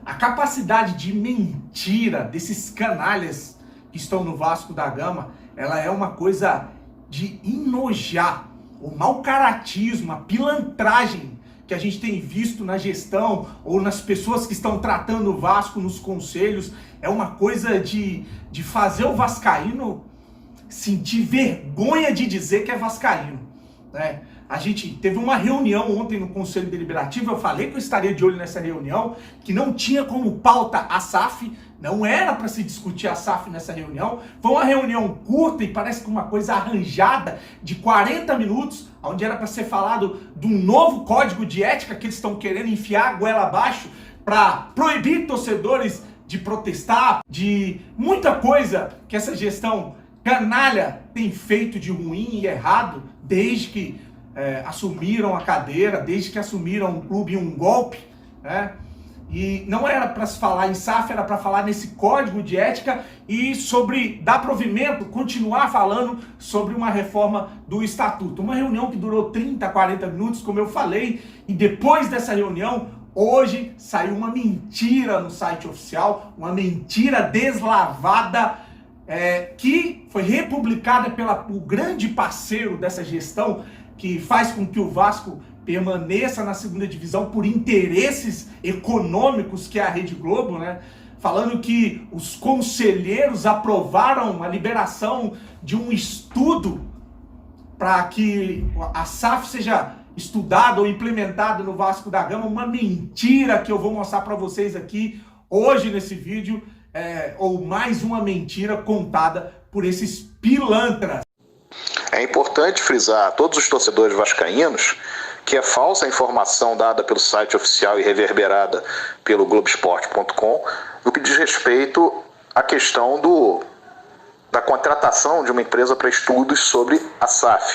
A capacidade de mentira desses canalhas que estão no Vasco da Gama, ela é uma coisa de enojar. O mau caratismo, a pilantragem que a gente tem visto na gestão ou nas pessoas que estão tratando o Vasco nos conselhos, é uma coisa de fazer o vascaíno sentir vergonha de dizer que é vascaíno, né? A gente teve uma reunião ontem no Conselho Deliberativo, eu falei que eu estaria de olho nessa reunião, que não tinha como pauta a SAF, não era para se discutir a SAF nessa reunião, foi uma reunião curta e parece que uma coisa arranjada de 40 minutos, onde era para ser falado de um novo código de ética que eles estão querendo enfiar a goela abaixo para proibir torcedores de protestar, de muita coisa que essa gestão canalha tem feito de ruim e errado desde que assumiram a cadeira, desde que assumiram um clube e um golpe, né? E não era para se falar em SAF, era para falar nesse código de ética e sobre dar provimento, continuar falando sobre uma reforma do estatuto. Uma reunião que durou 30, 40 minutos, como eu falei, e depois dessa reunião, hoje saiu uma mentira no site oficial, uma mentira deslavada, que foi republicada pelo grande parceiro dessa gestão, que faz com que o Vasco permaneça na segunda divisão por interesses econômicos, que é a Rede Globo, né? Falando que os conselheiros aprovaram a liberação de um estudo para que a SAF seja estudada ou implementada no Vasco da Gama. Uma mentira que eu vou mostrar para vocês aqui hoje nesse vídeo, ou mais uma mentira contada por esses pilantras. É importante frisar a todos os torcedores vascaínos que é falsa a informação dada pelo site oficial e reverberada pelo Globoesporte.com no que diz respeito à questão da contratação de uma empresa para estudos sobre a SAF.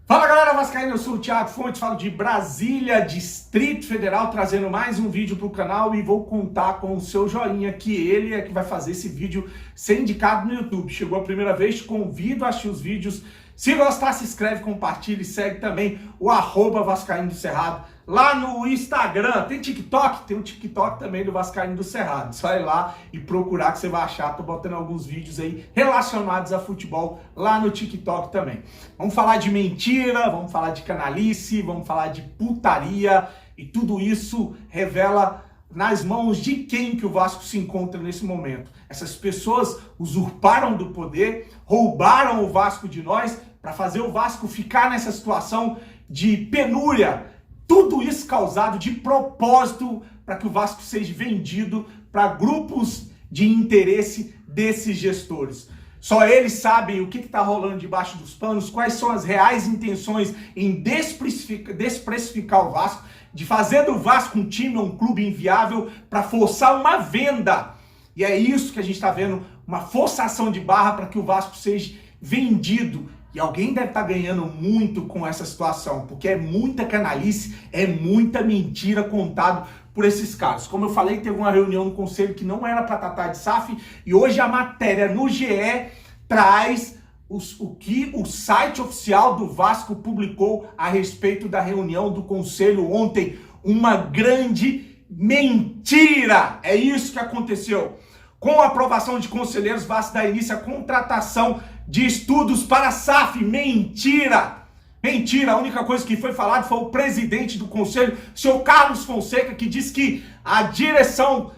Fala galera vascaína, eu sou o Thiago Fontes, falo de Brasília, Distrito Federal, trazendo mais um vídeo para o canal e vou contar com o seu joinha, que ele é que vai fazer esse vídeo ser indicado no YouTube. Chegou a primeira vez, te convido a assistir os vídeos. Se gostar, se inscreve, compartilha e segue também o @Vascaíno do Cerrado lá no Instagram. Tem TikTok? Tem o TikTok também do Vascaíno do Cerrado. Só ir lá e procurar que você vai achar. Tô botando alguns vídeos aí relacionados a futebol lá no TikTok também. Vamos falar de mentira, vamos falar de canalice, vamos falar de putaria e tudo isso revela nas mãos de quem que o Vasco se encontra nesse momento. Essas pessoas usurparam do poder, roubaram o Vasco de nós para fazer o Vasco ficar nessa situação de penúria. Tudo isso causado de propósito para que o Vasco seja vendido para grupos de interesse desses gestores. Só eles sabem o que está rolando debaixo dos panos, quais são as reais intenções em desprecificar o Vasco, de fazer do Vasco um time, um clube inviável para forçar uma venda. E é isso que a gente está vendo, uma forçação de barra para que o Vasco seja vendido. E alguém deve estar ganhando muito com essa situação, porque é muita canalice, é muita mentira contado por esses caras. Como eu falei, teve uma reunião no conselho que não era para tratar de SAF, e hoje a matéria no GE traz o que o site oficial do Vasco publicou a respeito da reunião do conselho ontem. Uma grande mentira! É isso que aconteceu. Com a aprovação de conselheiros, Vasco dá início à contratação de estudos para a SAF. Mentira! Mentira! A única coisa que foi falado foi o presidente do conselho, o senhor Carlos Fonseca, que disse que a direção,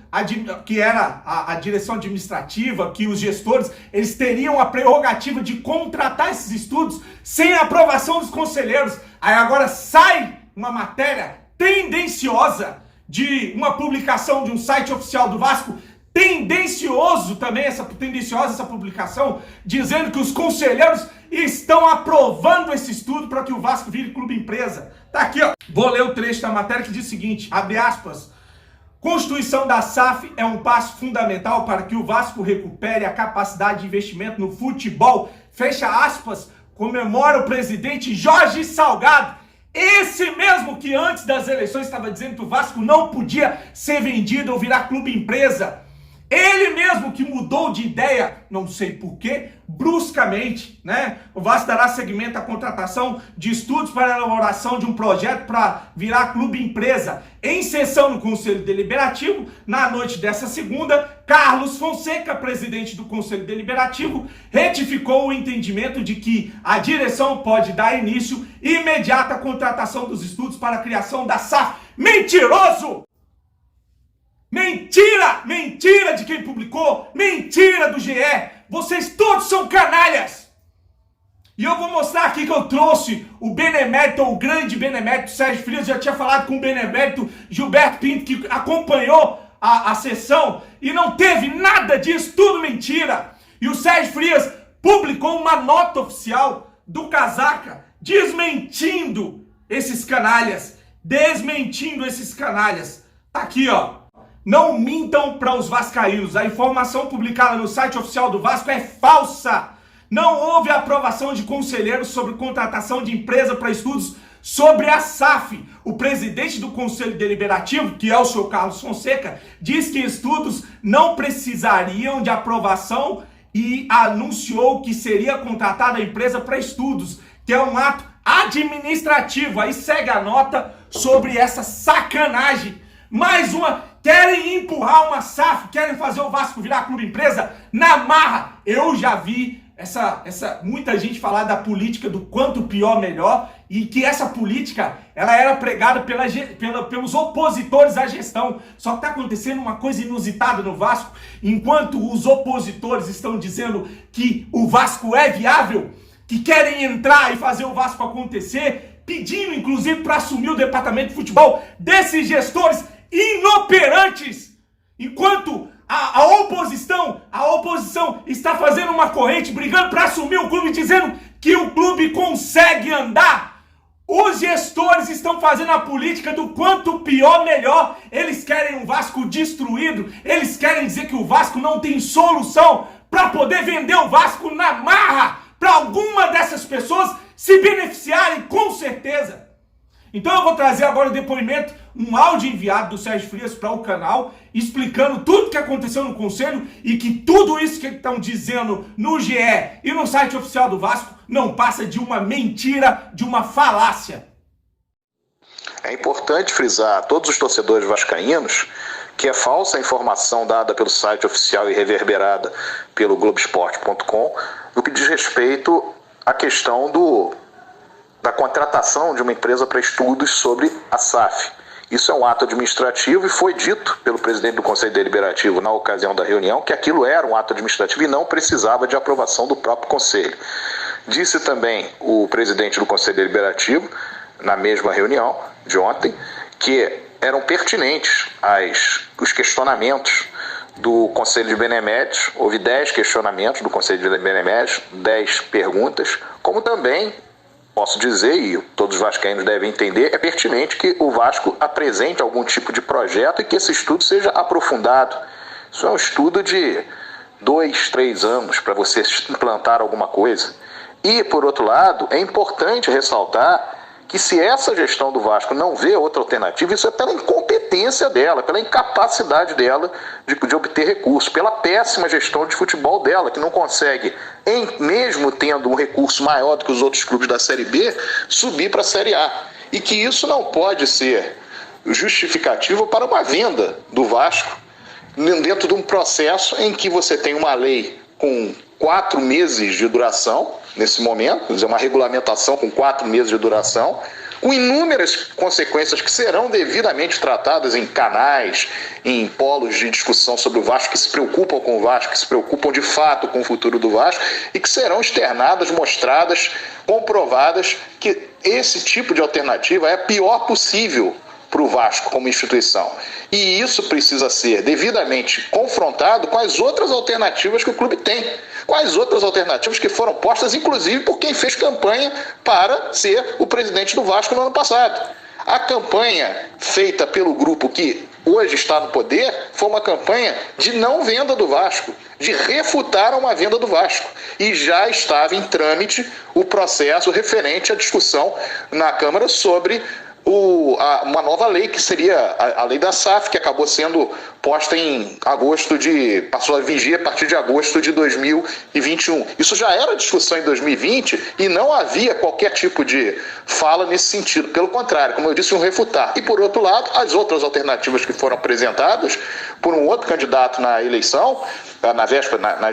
que era a direção administrativa, que os gestores, eles teriam a prerrogativa de contratar esses estudos sem a aprovação dos conselheiros. Aí agora sai uma matéria tendenciosa de uma publicação de um site oficial do Vasco, tendenciosa essa publicação, dizendo que os conselheiros estão aprovando esse estudo para que o Vasco vire clube empresa. Tá aqui, ó. Vou ler o trecho da matéria que diz o seguinte, abre aspas: Constituição da SAF é um passo fundamental para que o Vasco recupere a capacidade de investimento no futebol. Fecha aspas, comemora o presidente Jorge Salgado. Esse mesmo que antes das eleições estava dizendo que o Vasco não podia ser vendido ou virar clube empresa. Ele mesmo que mudou de ideia, não sei porquê, bruscamente, né? O Vasco dará seguimento à contratação de estudos para a elaboração de um projeto para virar clube empresa. Em sessão no Conselho Deliberativo, na noite dessa segunda, Carlos Fonseca, presidente do Conselho Deliberativo, retificou o entendimento de que a direção pode dar início imediato à contratação dos estudos para a criação da SAF. Mentiroso! Mentira! Mentira de quem publicou! Mentira do GE! Vocês todos são canalhas! E eu vou mostrar aqui que eu trouxe o benemérito, o grande benemérito Sérgio Frias. Já tinha falado com o benemérito Gilberto Pinto, que acompanhou a sessão, e não teve nada disso, tudo mentira. E o Sérgio Frias publicou uma nota oficial do Casaca desmentindo esses canalhas. Desmentindo esses canalhas. Tá aqui, ó. Não mintam para os vascaínos. A informação publicada no site oficial do Vasco é falsa. Não houve aprovação de conselheiros sobre contratação de empresa para estudos sobre a SAF. O presidente do Conselho Deliberativo, que é o senhor Carlos Fonseca, diz que estudos não precisariam de aprovação e anunciou que seria contratada a empresa para estudos, que é um ato administrativo. Aí segue a nota sobre essa sacanagem. Mais uma. Querem empurrar uma SAF, querem fazer o Vasco virar clube empresa na marra. Eu já vi muita gente falar da política do quanto pior melhor, e que essa política ela era pregada pelos opositores à gestão. Só que está acontecendo uma coisa inusitada no Vasco. Enquanto os opositores estão dizendo que o Vasco é viável, que querem entrar e fazer o Vasco acontecer, pedindo inclusive para assumir o departamento de futebol desses gestores inoperantes, enquanto a oposição está fazendo uma corrente, brigando para assumir o clube, dizendo que o clube consegue andar. Os gestores estão fazendo a política do quanto pior melhor. Eles querem um Vasco destruído, eles querem dizer que o Vasco não tem solução para poder vender o Vasco na marra para alguma dessas pessoas se beneficiarem, com certeza. Então eu vou trazer agora o depoimento, um áudio enviado do Sérgio Frias para o canal, explicando tudo o que aconteceu no Conselho e que tudo isso que eles estão dizendo no GE e no site oficial do Vasco não passa de uma mentira, de uma falácia. É importante frisar a todos os torcedores vascaínos que é falsa a informação dada pelo site oficial e reverberada pelo Globoesporte.com no que diz respeito à questão da contratação de uma empresa para estudos sobre a SAF. Isso é um ato administrativo e foi dito pelo presidente do Conselho Deliberativo na ocasião da reunião que aquilo era um ato administrativo e não precisava de aprovação do próprio Conselho. Disse também o presidente do Conselho Deliberativo, na mesma reunião de ontem, que eram pertinentes os questionamentos do Conselho de Beneméritos. Houve 10 questionamentos do Conselho de Beneméritos, 10 perguntas, como também posso dizer, e todos os vascaínos devem entender, é pertinente que o Vasco apresente algum tipo de projeto e que esse estudo seja aprofundado. Isso é um estudo de 2, 3 anos para você implantar alguma coisa. E, por outro lado, é importante ressaltar que se essa gestão do Vasco não vê outra alternativa, isso é pela incompetência dela, pela incapacidade dela de obter recursos, pela péssima gestão de futebol dela, que não consegue, mesmo tendo um recurso maior do que os outros clubes da Série B, subir para a Série A. E que isso não pode ser justificativo para uma venda do Vasco dentro de um processo em que você tem uma lei com 4 meses de duração, nesse momento, quer dizer, uma regulamentação com 4 meses de duração, com inúmeras consequências que serão devidamente tratadas em canais, em polos de discussão sobre o Vasco, que se preocupam com o Vasco, que se preocupam de fato com o futuro do Vasco, e que serão externadas, mostradas, comprovadas que esse tipo de alternativa é a pior possível para o Vasco como instituição. E isso precisa ser devidamente confrontado com as outras alternativas que o clube tem. Quais outras alternativas que foram postas, inclusive, por quem fez campanha para ser o presidente do Vasco no ano passado. A campanha feita pelo grupo que hoje está no poder foi uma campanha de não venda do Vasco, de refutar uma venda do Vasco. E já estava em trâmite o processo referente à discussão na Câmara sobre uma nova lei, que seria a lei da SAF, que acabou sendo posta passou a vigir a partir de agosto de 2021. Isso já era discussão em 2020 e não havia qualquer tipo de fala nesse sentido. Pelo contrário, como eu disse, um refutar. E, por outro lado, as outras alternativas que foram apresentadas por um outro candidato na eleição, nas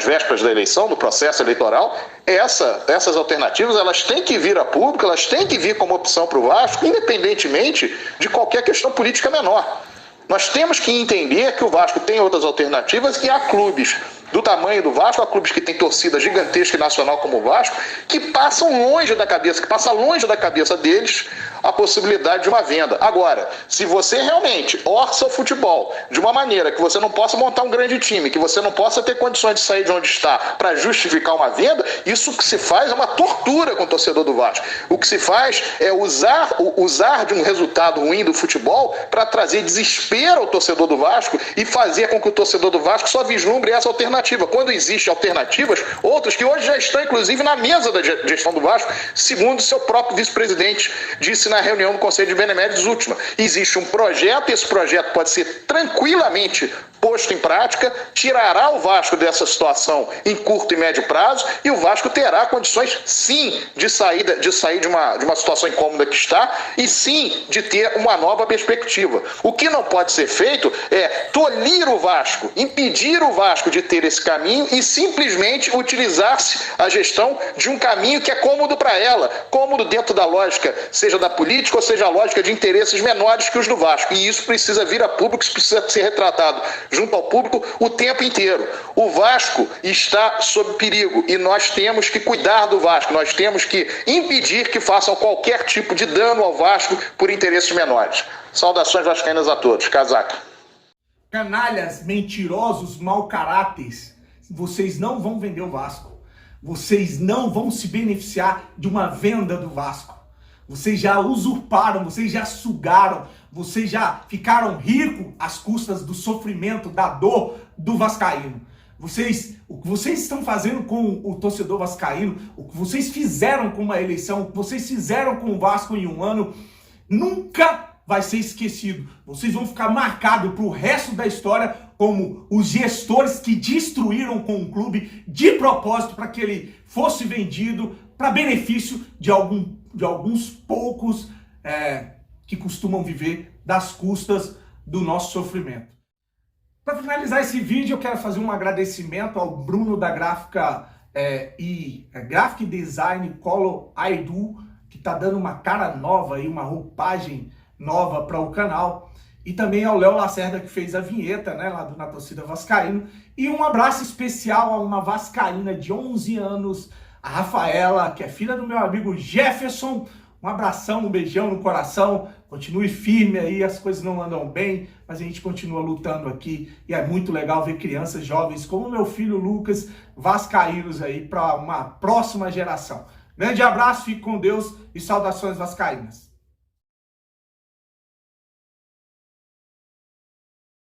vésperas da eleição, do processo eleitoral, essas alternativas elas têm que vir a público, elas têm que vir como opção para o Vasco, independentemente de qualquer questão política menor. Nós temos que entender que o Vasco tem outras alternativas, que há clubes do tamanho do Vasco, há clubes que têm torcida gigantesca e nacional como o Vasco, que passa longe da cabeça deles a possibilidade de uma venda. Agora, se você realmente orça o futebol de uma maneira que você não possa montar um grande time, que você não possa ter condições de sair de onde está para justificar uma venda, isso que se faz é uma tortura com o torcedor do Vasco. O que se faz é usar de um resultado ruim do futebol para trazer desespero ao torcedor do Vasco e fazer com que o torcedor do Vasco só vislumbre essa alternativa. Quando existem alternativas, outras que hoje já estão inclusive na mesa da gestão do Vasco, segundo seu próprio vice-presidente disse na reunião do Conselho de Beneméritos última. Existe um projeto, esse projeto pode ser tranquilamente posto em prática, tirará o Vasco dessa situação em curto e médio prazo e o Vasco terá condições, sim, de sair de uma situação incômoda que está e, sim, de ter uma nova perspectiva. O que não pode ser feito é tolir o Vasco, impedir o Vasco de ter esse caminho e simplesmente utilizar-se a gestão de um caminho que é cômodo para ela, cômodo dentro da lógica, seja da política ou seja a lógica de interesses menores que os do Vasco. E isso precisa vir a público, isso precisa ser retratado junto ao público o tempo inteiro. O Vasco está sob perigo e nós temos que cuidar do Vasco, nós temos que impedir que façam qualquer tipo de dano ao Vasco por interesses menores. Saudações vascaínas a todos. Casaca. Canalhas, mentirosos, mau caráteres, vocês não vão vender o Vasco. Vocês não vão se beneficiar de uma venda do Vasco. Vocês já usurparam, vocês já sugaram, vocês já ficaram ricos às custas do sofrimento, da dor do vascaíno. O que vocês estão fazendo com o torcedor vascaíno, o que vocês fizeram com uma eleição, o que vocês fizeram com o Vasco em um ano, nunca vai ser esquecido. Vocês vão ficar marcados para o resto da história como os gestores que destruíram com o clube de propósito para que ele fosse vendido para benefício de alguns poucos que costumam viver das custas do nosso sofrimento. Para finalizar esse vídeo, eu quero fazer um agradecimento ao Bruno da Gráfica Graphic Design Colo Aidu, que está dando uma cara nova e uma roupagem nova para o canal, e também ao Léo Lacerda, que fez a vinheta, né, lá do Na Torcida Vascaíno, e um abraço especial a uma vascaína de 11 anos, a Rafaela, que é filha do meu amigo Jefferson. Um abração, um beijão no coração, continue firme aí, as coisas não andam bem, mas a gente continua lutando aqui e é muito legal ver crianças jovens como meu filho Lucas, vascaínos aí para uma próxima geração. Grande abraço, fique com Deus e saudações vascaínas.